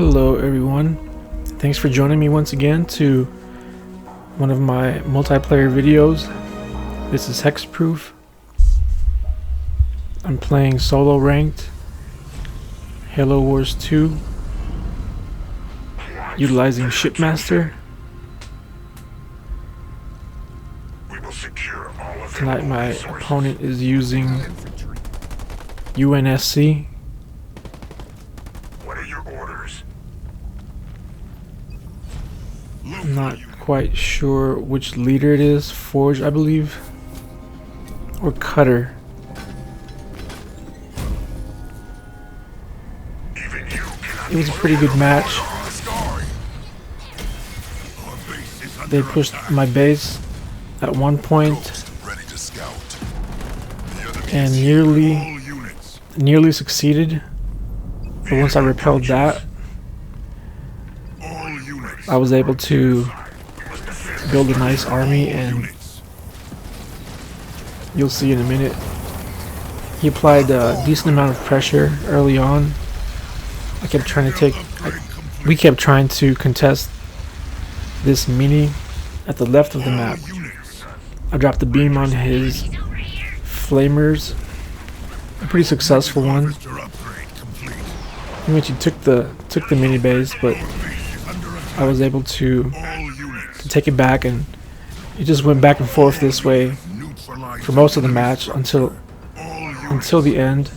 Hello everyone, thanks for joining me once again to one of my multiplayer videos. This is Hexproof. I'm playing solo ranked Halo Wars 2 utilizing Shipmaster. Tonight my opponent is using UNSC. I'm not quite sure which leader it is. Forge, I believe, or Cutter. It was a pretty good match. They pushed my base at one point and nearly succeeded, but once I repelled that, I was able to build a nice army, and you'll see in a minute. He applied a decent amount of pressure early on. We kept trying to contest this mini at the left of the map. I dropped the beam on his flamers, a pretty successful one. He eventually took the mini base, but I was able to take it back, and it just went back and forth this way for most of the match until the end.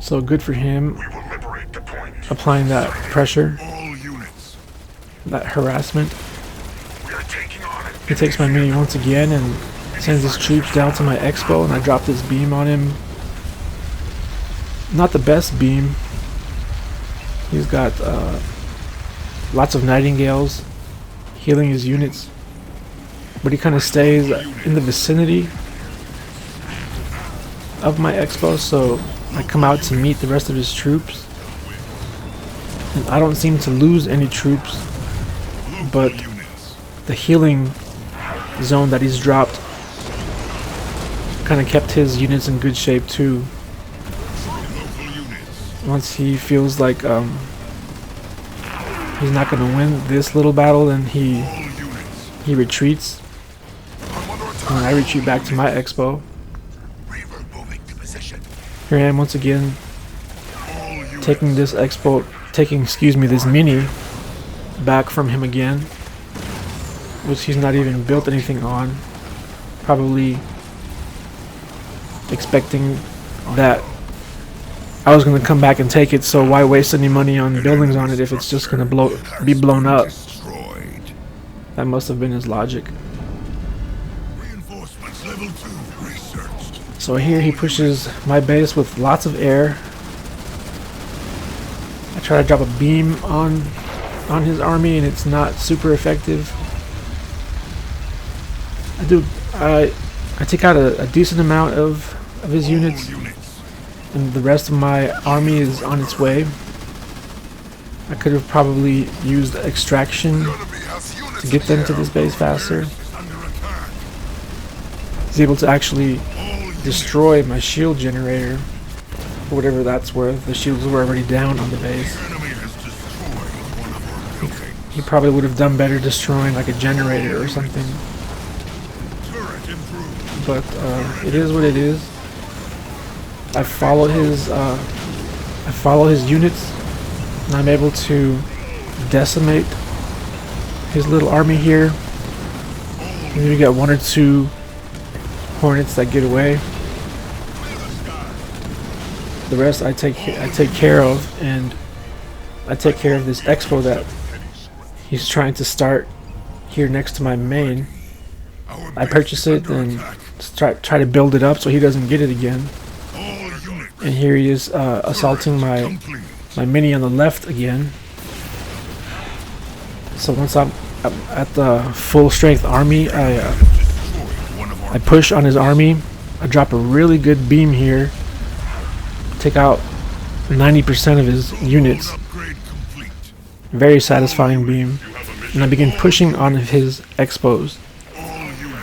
So good for him, applying that pressure, that harassment. He takes my mini once again and sends his troops down to my expo, and I drop this beam on him. Not the best beam. He's got lots of nightingales healing his units, but he kind of stays in the vicinity of my expo, so I come out to meet the rest of his troops, and I don't seem to lose any troops, but the healing zone that he's dropped kind of kept his units in good shape too. Once he feels like he's not going to win this little battle, then he retreats, and I retreat back to my expo. Here I am once again, taking this mini back from him again, which he's not even built anything on, probably expecting that I was going to come back and take it, so why waste any money on buildings on it if it's just going to be blown up? That must have been his logic. So here he pushes my base with lots of air. I try to drop a beam on his army, and it's not super effective. I take out a decent amount of his units, and the rest of my army is on its way. I could have probably used extraction to get them to this base faster. He's able to actually destroy my shield generator, for whatever that's worth. The shields were already down on the base. He probably would have done better destroying like a generator or something. But it is what it is. I follow his units, and I'm able to decimate his little army here. Maybe we got one or two Hornets that get away. The rest I take care of, and I take care of this expo that he's trying to start here next to my main. I purchase it and try to build it up so he doesn't get it again. And here he is assaulting my mini on the left again. So once I'm at the full strength army, I push on his army. I drop a really good beam here, take out 90% of his units. Very satisfying beam. And I begin pushing on his expos.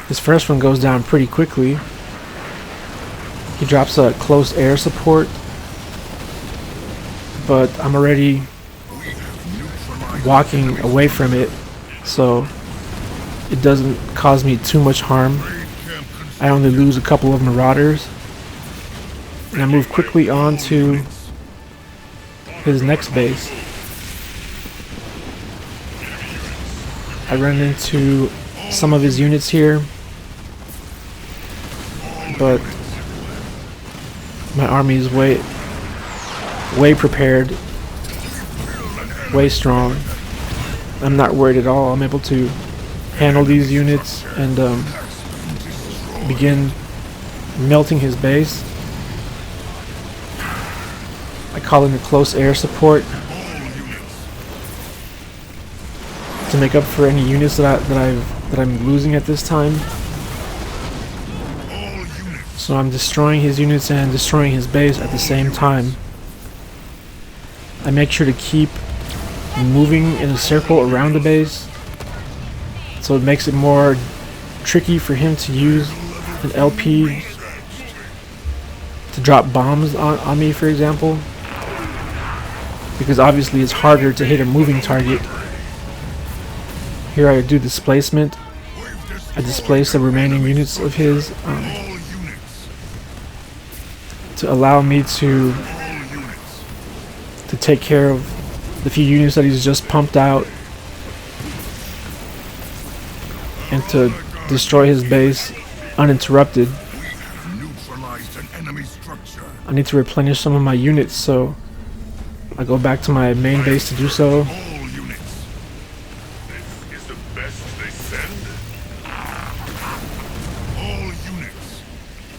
His first one goes down pretty quickly. He drops a close air support, but I'm already walking away from it, so it doesn't cause me too much harm. I only lose a couple of marauders, and I move quickly on to his next base. I run into some of his units here, but my army is way prepared, way strong. I'm not worried at all. I'm able to handle these units and begin melting his base. I call in the close air support to make up for any units that I'm losing at this time. So I'm destroying his units and destroying his base at the same time. I make sure to keep moving in a circle around the base, so it makes it more tricky for him to use an LP to drop bombs on me, for example, because obviously it's harder to hit a moving target. Here I do displacement. I displace the remaining units of his to allow me to take care of the few units that he's just pumped out, and to destroy his base uninterrupted. I need to replenish some of my units, so I go back to my main base to do so.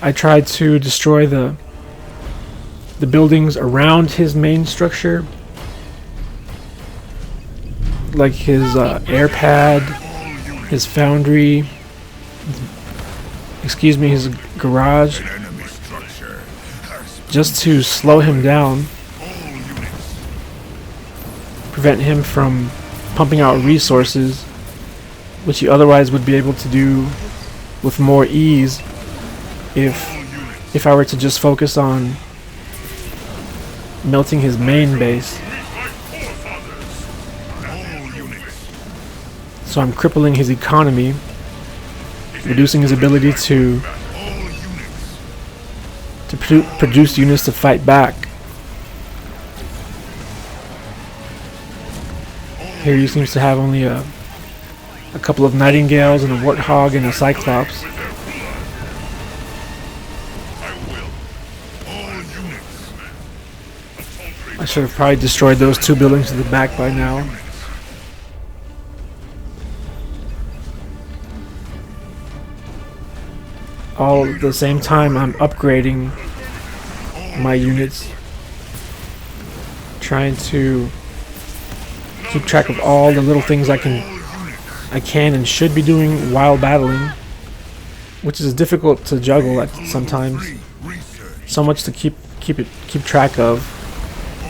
I tried to destroy the buildings around his main structure, like his air pad, his foundry, his garage, just to slow him down, prevent him from pumping out resources, which he otherwise would be able to do with more ease if I were to just focus on melting his main base. So I'm crippling his economy, reducing his ability to produce units to fight back. Here he seems to have only a couple of Nightingales and a Warthog and a Cyclops. I should have probably destroyed those two buildings to the back by now. All at the same time, I'm upgrading my units, trying to keep track of all the little things I can and should be doing while battling, which is difficult to juggle at sometimes. So much to keep track of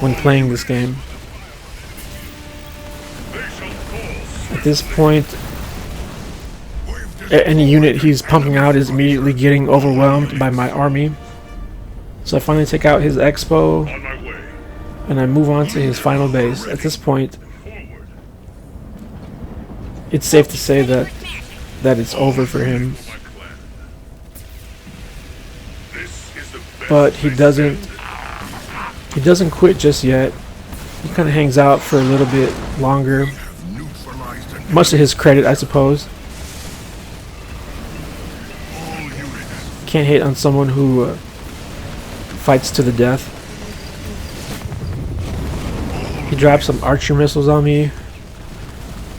when playing this game. At this point, any unit he's pumping out is immediately getting overwhelmed by my army. So I finally take out his Expo and I move on to his final base. At this point, it's safe to say that it's over for him. But he doesn't quit just yet. He kind of hangs out for a little bit longer, much to his credit, I suppose. Can't hate on someone who fights to the death. He drops some archer missiles on me.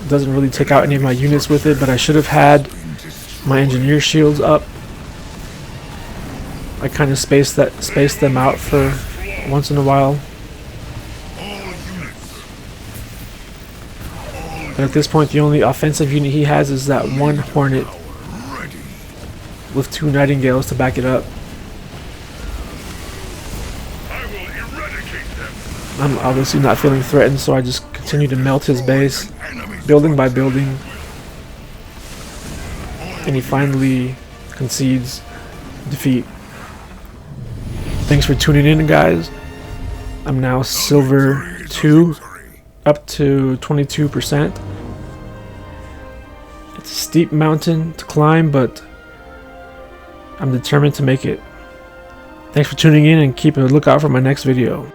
Doesn't really take out any of my units with it, but I should have had my engineer shields up. I kind of spaced them out for once in a while. But at this point, the only offensive unit he has is that one Hornet with two Nightingales to back it up. I'm obviously not feeling threatened, so I just continue to melt his base, building by building, and he finally concedes defeat. Thanks for tuning in, guys. I'm now silver 2, up to 22%. It's a steep mountain to climb, but I'm determined to make it. Thanks for tuning in and keep a lookout for my next video.